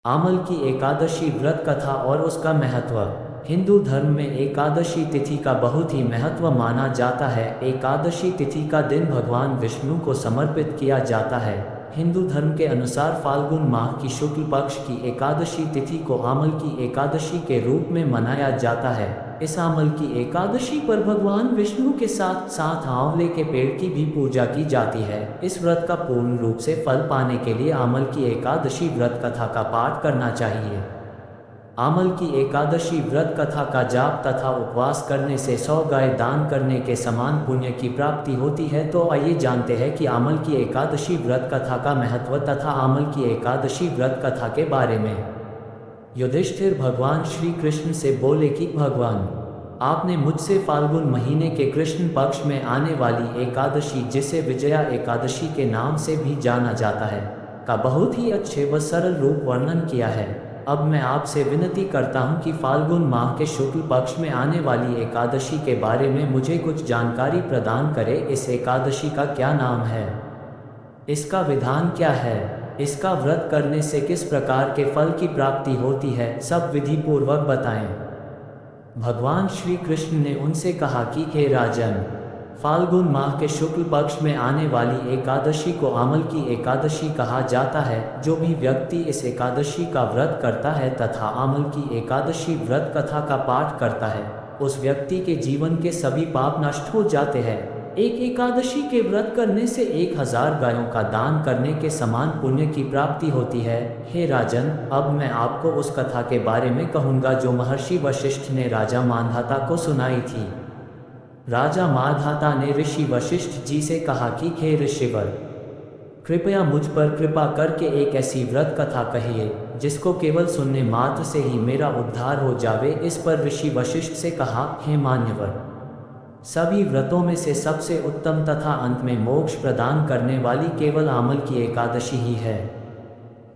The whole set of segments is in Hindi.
आमल की एकादशी व्रत कथा और उसका महत्व। हिंदू धर्म में एकादशी तिथि का बहुत ही महत्व माना जाता है। एकादशी तिथि का दिन भगवान विष्णु को समर्पित किया जाता है। हिंदू धर्म के अनुसार फाल्गुन माह की शुक्ल पक्ष की एकादशी तिथि को आमल की एकादशी के रूप में मनाया जाता है। इस आमल की एकादशी पर भगवान विष्णु के साथ साथ आंवले के पेड़ की भी पूजा की जाती है। इस व्रत का पूर्ण रूप से फल पाने के लिए आमल की एकादशी व्रत कथा का पाठ करना चाहिए। आमल की एकादशी व्रत कथा का जाप तथा उपवास करने से 100 गाय दान करने के समान पुण्य की प्राप्ति होती है। तो आइए जानते हैं कि आमल की एकादशी व्रत कथा का महत्व तथा आमल की एकादशी व्रत कथा के बारे में। युधिष्ठिर भगवान श्री कृष्ण से बोले कि भगवान, आपने मुझसे फाल्गुन महीने के कृष्ण पक्ष में आने वाली एकादशी, जिसे विजया एकादशी के नाम से भी जाना जाता है, का बहुत ही अच्छे व सरल रूप वर्णन किया है। अब मैं आपसे विनती करता हूँ कि फाल्गुन माह के शुक्ल पक्ष में आने वाली एकादशी के बारे में मुझे कुछ जानकारी प्रदान करें। इस एकादशी का क्या नाम है, इसका विधान क्या है, इसका व्रत करने से किस प्रकार के फल की प्राप्ति होती है, सब विधि पूर्वक बताएं। भगवान श्री कृष्ण ने उनसे कहा कि हे राजन, फाल्गुन माह के शुक्ल पक्ष में आने वाली एकादशी को आमल की एकादशी कहा जाता है। जो भी व्यक्ति इस एकादशी का व्रत करता है तथा आमल की एकादशी व्रत कथा का पाठ करता है, उस व्यक्ति के जीवन के सभी पाप नष्ट हो जाते हैं। एक एकादशी के व्रत करने से 1000 गायों का दान करने के समान पुण्य की प्राप्ति होती है। हे राजन, अब मैं आपको उस कथा के बारे में कहूँगा जो महर्षि वशिष्ठ ने राजा मांधाता को सुनाई थी। राजा मांधाता ने ऋषि वशिष्ठ जी से कहा कि हे ऋषिवर, कृपया मुझ पर कृपा करके एक ऐसी व्रत कथा कहिए जिसको केवल सुनने मात्र से ही मेरा उद्धार हो जावे। इस पर ऋषि वशिष्ठ से कहा, हे मान्यवर, सभी व्रतों में से सबसे उत्तम तथा अंत में मोक्ष प्रदान करने वाली केवल आमल की एकादशी ही है।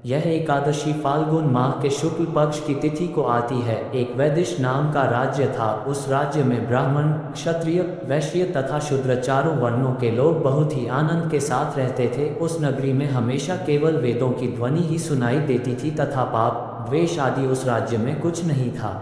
यह एकादशी फाल्गुन माह के शुक्ल पक्ष की तिथि को आती है। एक वैदिश नाम का राज्य था। उस राज्य में ब्राह्मण, क्षत्रिय, वैश्य तथा शूद्र चारों वर्णों के लोग बहुत ही आनंद के साथ रहते थे। उस नगरी में हमेशा केवल वेदों की ध्वनि ही सुनाई देती थी तथा पाप, द्वेष आदि उस राज्य में कुछ नहीं था।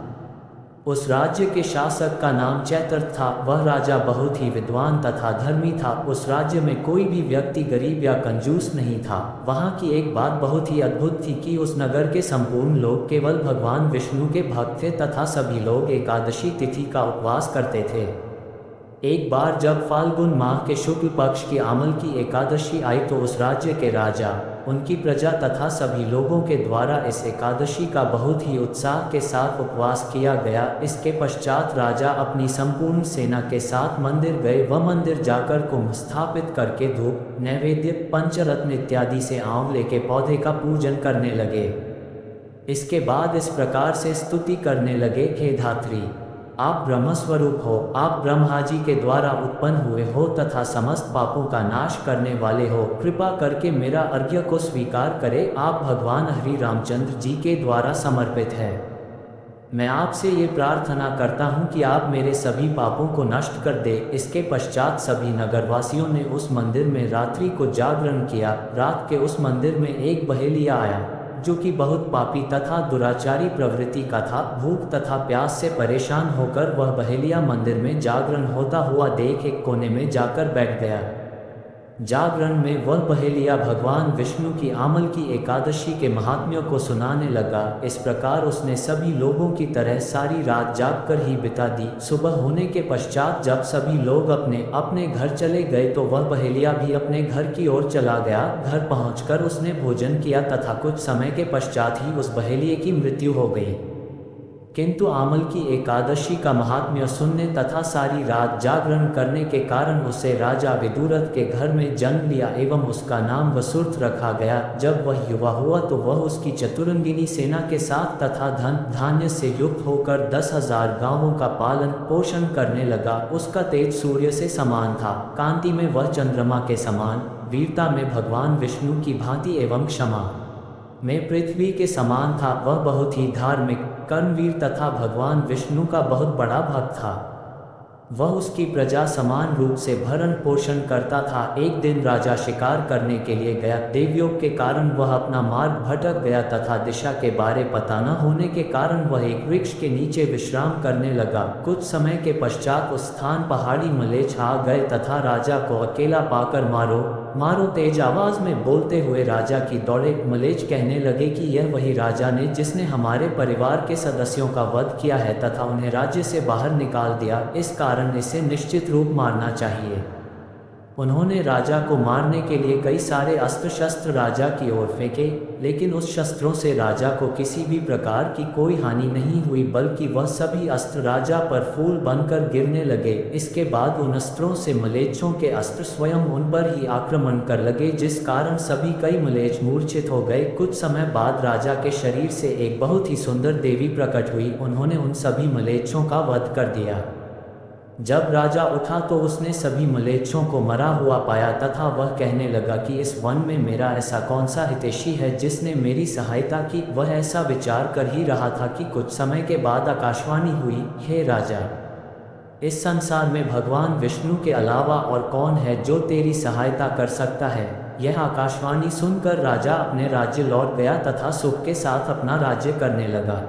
उस राज्य के शासक का नाम चैत्र था। वह राजा बहुत ही विद्वान तथा धर्मी था। उस राज्य में कोई भी व्यक्ति गरीब या कंजूस नहीं था। वहाँ की एक बात बहुत ही अद्भुत थी कि उस नगर के संपूर्ण लोग केवल भगवान विष्णु के भक्त थे तथा सभी लोग एकादशी तिथि का उपवास करते थे। एक बार जब फाल्गुन माह के शुक्ल पक्ष की आमल की एकादशी आई तो उस राज्य के राजा, उनकी प्रजा तथा सभी लोगों के द्वारा इस एकादशी का बहुत ही उत्साह के साथ उपवास किया गया। इसके पश्चात राजा अपनी संपूर्ण सेना के साथ मंदिर गए व मंदिर जाकर कुंभ स्थापित करके धूप, नैवेद्य, पंचरत्न इत्यादि से आंवले के पौधे का पूजन करने लगे। इसके बाद इस प्रकार से स्तुति करने लगे, हे धात्री, आप ब्रह्मस्वरूप हो, आप ब्रह्मा जी के द्वारा उत्पन्न हुए हो तथा समस्त पापों का नाश करने वाले हो। कृपा करके मेरा अर्घ्य को स्वीकार करें। आप भगवान हरि रामचंद्र जी के द्वारा समर्पित है। मैं आपसे ये प्रार्थना करता हूँ कि आप मेरे सभी पापों को नष्ट कर दे। इसके पश्चात सभी नगरवासियों ने उस मंदिर में रात्रि को जागरण किया। रात के उस मंदिर में एक बहेलिया आया जो कि बहुत पापी तथा दुराचारी प्रवृत्ति का था। भूख तथा प्यास से परेशान होकर वह बहेलिया मंदिर में जागरण होता हुआ देख एक कोने में जाकर बैठ गया। जागरण में वह बहेलिया भगवान विष्णु की आमल की एकादशी के महात्म्यों को सुनाने लगा। इस प्रकार उसने सभी लोगों की तरह सारी रात जागकर ही बिता दी। सुबह होने के पश्चात जब सभी लोग अपने अपने घर चले गए तो वह बहेलिया भी अपने घर की ओर चला गया। घर पहुंचकर उसने भोजन किया तथा कुछ समय के पश्चात ही उस बहेलिये की मृत्यु हो गई। किंतु आमल की एकादशी का महात्म्य सुनने तथा सारी रात जागरण करने के कारण उसे राजा विदुरथ के घर में जन्म लिया एवं उसका नाम वसुर्थ रखा गया। जब वह युवा हुआ तो वह उसकी चतुरंगिनी सेना के साथ तथा धन धान्य से युक्त होकर 10,000 गांवों का पालन पोषण करने लगा। उसका तेज सूर्य से समान था, कांति में वह चंद्रमा के समान, वीरता में भगवान विष्णु की भांति एवं क्षमा में पृथ्वी के समान था। वह बहुत ही धार्मिक, कर्मवीर तथा भगवान विष्णु का बहुत बड़ा भक्त था। वह उसकी प्रजा समान रूप से भरण पोषण करता था। एक दिन राजा शिकार करने के लिए गया। देवयोग के कारण वह अपना मार्ग भटक गया तथा दिशा के बारे पता न होने के कारण वह एक वृक्ष के नीचे विश्राम करने लगा। कुछ समय के पश्चात उस स्थान पहाड़ी मलेच्छ आ गए तथा राजा को अकेला पाकर मारो मारो तेज आवाज में बोलते हुए राजा की दौड़े। मलेच्छ कहने लगे कि यह वही राजा ने जिसने हमारे परिवार के सदस्यों का वध किया है तथा उन्हें राज्य से बाहर निकाल दिया, इस कारण इसे निश्चित रूप मारना चाहिए। उन्होंने राजा को मारने के लिए कई सारे अस्त्र शस्त्र राजा की ओर फेंके, लेकिन उस शस्त्रों से राजा को किसी भी प्रकार की कोई हानि नहीं हुई, बल्कि वह सभी अस्त्र राजा पर फूल बनकर गिरने लगे। इसके बाद उन अस्त्रों से मलेच्छों के अस्त्र स्वयं उन पर ही आक्रमण कर लगे, जिस कारण सभी कई मलेच्छ मूर्छित हो गए। कुछ समय बाद राजा के शरीर से एक बहुत ही सुंदर देवी प्रकट हुई। उन्होंने उन सभी मलेच्छों का वध कर दिया। जब राजा उठा तो उसने सभी मलेच्छों को मरा हुआ पाया तथा वह कहने लगा कि इस वन में मेरा ऐसा कौन सा हितैषी है जिसने मेरी सहायता की। वह ऐसा विचार कर ही रहा था कि कुछ समय के बाद आकाशवाणी हुई, हे राजा, इस संसार में भगवान विष्णु के अलावा और कौन है जो तेरी सहायता कर सकता है। यह आकाशवाणी सुनकर राजा अपने राज्य लौट गया तथा सुख के साथ अपना राज्य करने लगा।